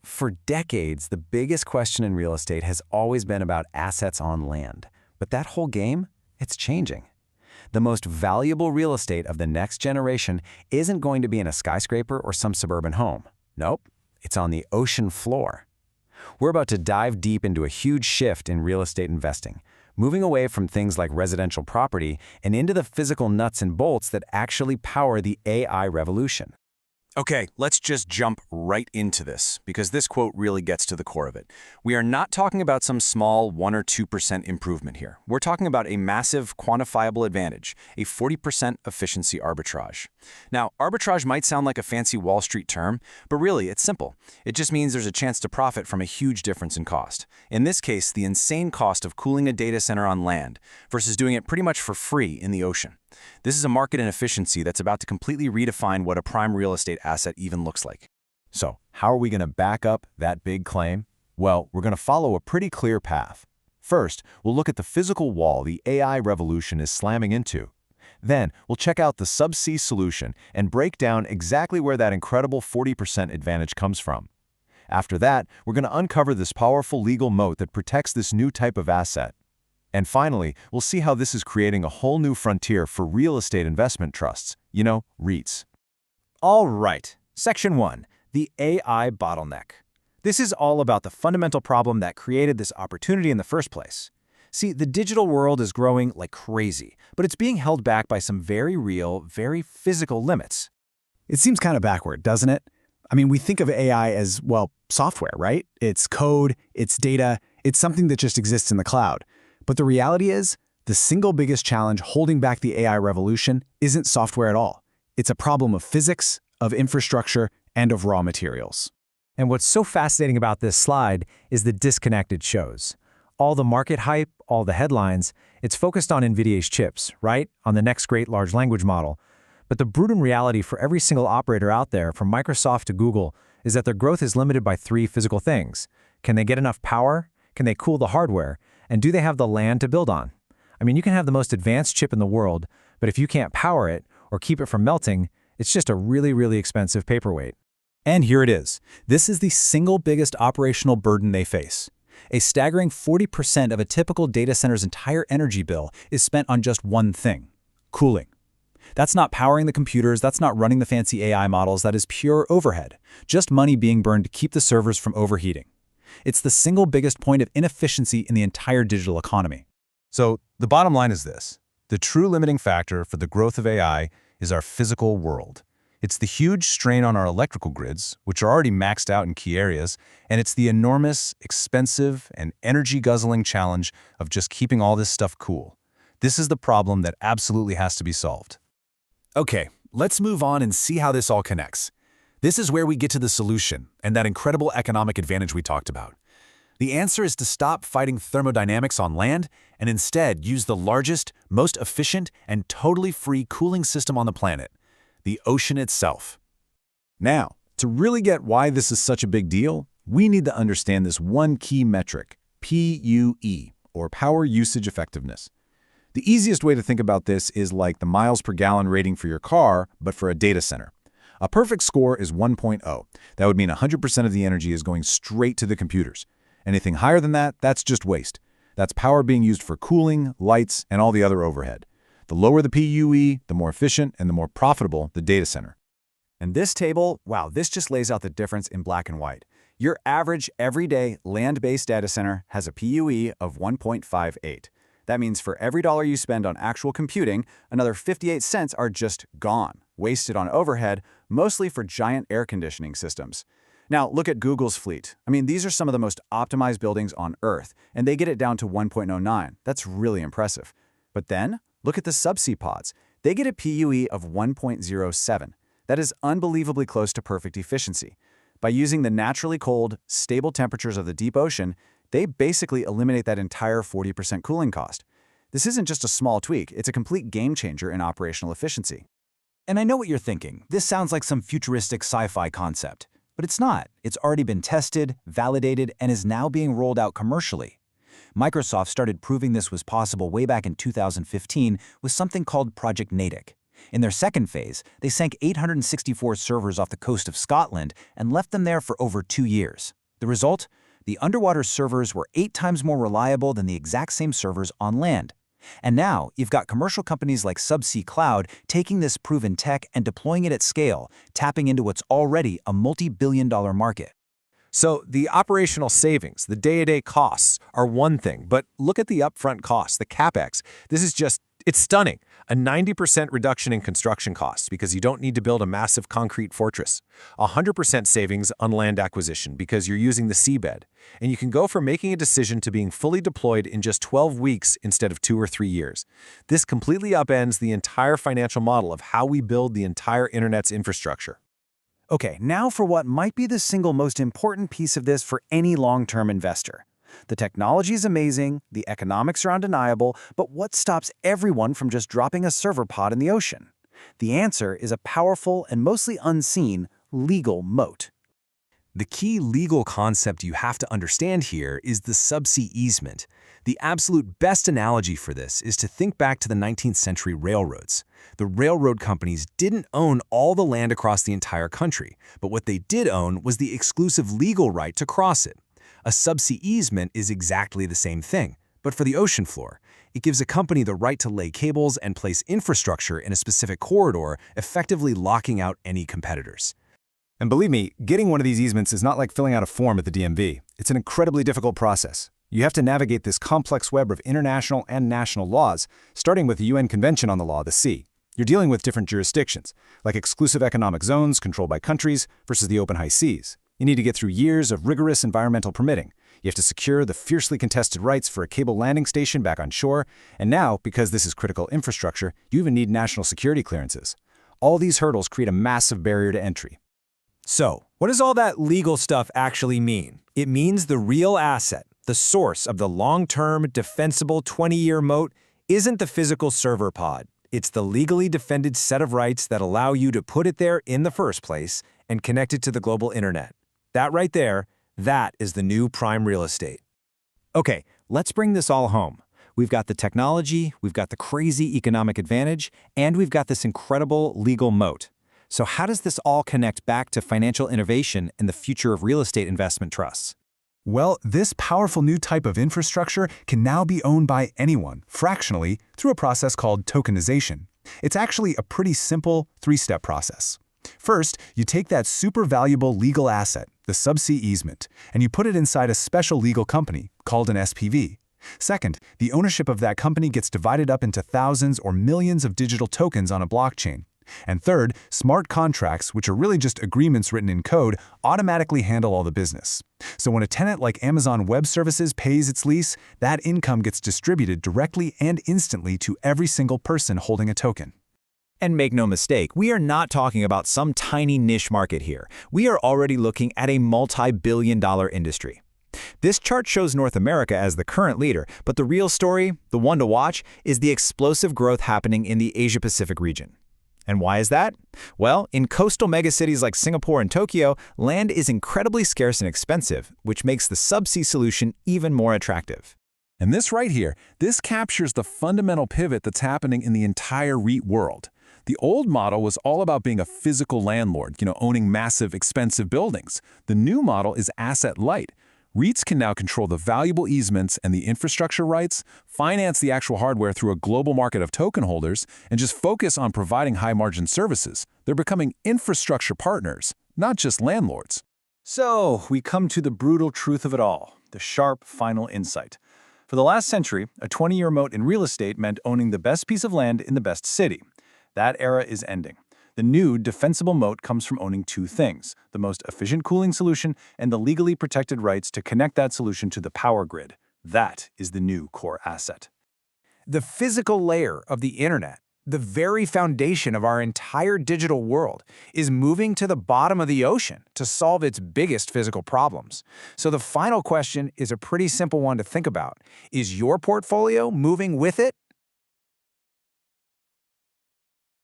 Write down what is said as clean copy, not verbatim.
For decades, the biggest question in real estate has always been about assets on land. But that whole game, it's changing. The most valuable real estate of the next generation isn't going to be in a skyscraper or some suburban home. Nope, it's on the ocean floor. We're about to dive deep into a huge shift in real estate investing, moving away from things like residential property and into the physical nuts and bolts that actually power the AI revolution. Okay, let's just jump right into this, because this quote really gets to the core of it. We are not talking about some small 1 or 2% improvement here. We're talking about a massive quantifiable advantage, a 40% efficiency arbitrage. Now, arbitrage might sound like a fancy Wall Street term, but really, it's simple. It just means there's a chance to profit from a huge difference in cost. In this case, the insane cost of cooling a data center on land versus doing it pretty much for free in the ocean. This is a market inefficiency that's about to completely redefine what a prime real estate asset even looks like. So, how are we going to back up that big claim? Well, we're going to follow a pretty clear path. First, we'll look at the physical wall the AI revolution is slamming into. Then, we'll check out the subsea solution and break down exactly where that incredible 40% advantage comes from. After that, we're going to uncover this powerful legal moat that protects this new type of asset. And finally, we'll see how this is creating a whole new frontier for real estate investment trusts, REITs. All right, Section 1, the AI bottleneck. This is all about the fundamental problem that created this opportunity in the first place. See, the digital world is growing like crazy, but it's being held back by some very real, very physical limits. It seems kind of backward, doesn't it? I mean, we think of AI as, software, right? It's code, it's data, it's something that just exists in the cloud. But the reality is, the single biggest challenge holding back the AI revolution isn't software at all. It's a problem of physics, of infrastructure, and of raw materials. And what's so fascinating about this slide is the disconnect it shows. All the market hype, all the headlines, it's focused on NVIDIA's chips, right? On the next great large language model. But the brutal reality for every single operator out there, from Microsoft to Google, is that their growth is limited by 3 physical things. Can they get enough power? Can they cool the hardware? And do they have the land to build on? I mean, you can have the most advanced chip in the world, but if you can't power it or keep it from melting, it's just a really, really expensive paperweight. And here it is. This is the single biggest operational burden they face. A staggering 40% of a typical data center's entire energy bill is spent on just one thing: cooling. That's not powering the computers, that's not running the fancy AI models, that is pure overhead. Just money being burned to keep the servers from overheating. It's the single biggest point of inefficiency in the entire digital economy. So, the bottom line is this. The true limiting factor for the growth of AI is our physical world. It's the huge strain on our electrical grids, which are already maxed out in key areas, and it's the enormous, expensive, and energy-guzzling challenge of just keeping all this stuff cool. This is the problem that absolutely has to be solved. Okay, let's move on and see how this all connects. This is where we get to the solution and that incredible economic advantage we talked about. The answer is to stop fighting thermodynamics on land and instead use the largest, most efficient, and totally free cooling system on the planet: the ocean itself. Now, to really get why this is such a big deal, we need to understand this one key metric, PUE, or power usage effectiveness. The easiest way to think about this is like the miles per gallon rating for your car, but for a data center. A perfect score is 1.0. That would mean 100% of the energy is going straight to the computers. Anything higher than that, that's just waste. That's power being used for cooling, lights, and all the other overhead. The lower the PUE, the more efficient and the more profitable the data center. And this table, this just lays out the difference in black and white. Your average, everyday, land-based data center has a PUE of 1.58. That means for every dollar you spend on actual computing, another 58 cents are just gone, wasted on overhead, mostly for giant air conditioning systems. Now, look at Google's fleet. I mean, these are some of the most optimized buildings on Earth, and they get it down to 1.09. That's really impressive. But then, look at the subsea pods. They get a PUE of 1.07. That is unbelievably close to perfect efficiency. By using the naturally cold, stable temperatures of the deep ocean, they basically eliminate that entire 40% cooling cost. This isn't just a small tweak, it's a complete game changer in operational efficiency. And I know what you're thinking. This sounds like some futuristic sci-fi concept. But it's not. It's already been tested, validated, and is now being rolled out commercially. Microsoft started proving this was possible way back in 2015 with something called Project Natick. In their second phase, they sank 864 servers off the coast of Scotland and left them there for over 2 years. The result? The underwater servers were 8 times more reliable than the exact same servers on land. And now, you've got commercial companies like Subsea Cloud taking this proven tech and deploying it at scale, tapping into what's already a multi-billion-dollar market. So the operational savings, the day-to-day costs are one thing, but look at the upfront costs, the CapEx. It's stunning. A 90% reduction in construction costs because you don't need to build a massive concrete fortress. 100% savings on land acquisition because you're using the seabed. And you can go from making a decision to being fully deployed in just 12 weeks instead of 2 or 3 years. This completely upends the entire financial model of how we build the entire internet's infrastructure. Okay, now for what might be the single most important piece of this for any long-term investor. The technology is amazing, the economics are undeniable, but what stops everyone from just dropping a server pod in the ocean? The answer is a powerful and mostly unseen legal moat. The key legal concept you have to understand here is the subsea easement. The absolute best analogy for this is to think back to the 19th century railroads. The railroad companies didn't own all the land across the entire country, but what they did own was the exclusive legal right to cross it. A subsea easement is exactly the same thing, but for the ocean floor. It gives a company the right to lay cables and place infrastructure in a specific corridor, effectively locking out any competitors. And believe me, getting one of these easements is not like filling out a form at the DMV. It's an incredibly difficult process. You have to navigate this complex web of international and national laws, starting with the UN Convention on the Law of the Sea. You're dealing with different jurisdictions, like exclusive economic zones controlled by countries versus the open high seas. You need to get through years of rigorous environmental permitting. You have to secure the fiercely contested rights for a cable landing station back on shore. And now, because this is critical infrastructure, you even need national security clearances. All these hurdles create a massive barrier to entry. So, what does all that legal stuff actually mean? It means the real asset, the source of the long-term, defensible 20-year moat, isn't the physical server pod. It's the legally defended set of rights that allow you to put it there in the first place and connect it to the global internet. That right there, that is the new prime real estate. Okay, let's bring this all home. We've got the technology, we've got the crazy economic advantage, and we've got this incredible legal moat. So how does this all connect back to financial innovation and the future of real estate investment trusts? Well, this powerful new type of infrastructure can now be owned by anyone, fractionally, through a process called tokenization. It's actually a pretty simple 3-step process. First, you take that super valuable legal asset, the subsea easement, and you put it inside a special legal company called an SPV. Second, the ownership of that company gets divided up into thousands or millions of digital tokens on a blockchain. And third, smart contracts, which are really just agreements written in code, automatically handle all the business. So when a tenant like Amazon Web Services pays its lease, that income gets distributed directly and instantly to every single person holding a token. And make no mistake, we are not talking about some tiny niche market here. We are already looking at a multi-billion-dollar industry. This chart shows North America as the current leader, but the real story, the one to watch, is the explosive growth happening in the Asia-Pacific region. And why is that? Well, in coastal megacities like Singapore and Tokyo, land is incredibly scarce and expensive, which makes the subsea solution even more attractive. And this right here, this captures the fundamental pivot that's happening in the entire REIT world. The old model was all about being a physical landlord, owning massive, expensive buildings. The new model is asset light. REITs can now control the valuable easements and the infrastructure rights, finance the actual hardware through a global market of token holders, and just focus on providing high-margin services. They're becoming infrastructure partners, not just landlords. So, we come to the brutal truth of it all, the sharp final insight. For the last century, a 20-year moat in real estate meant owning the best piece of land in the best city. That era is ending. The new defensible moat comes from owning 2 things, the most efficient cooling solution and the legally protected rights to connect that solution to the power grid. That is the new core asset. The physical layer of the internet, the very foundation of our entire digital world, is moving to the bottom of the ocean to solve its biggest physical problems. So the final question is a pretty simple one to think about. Is your portfolio moving with it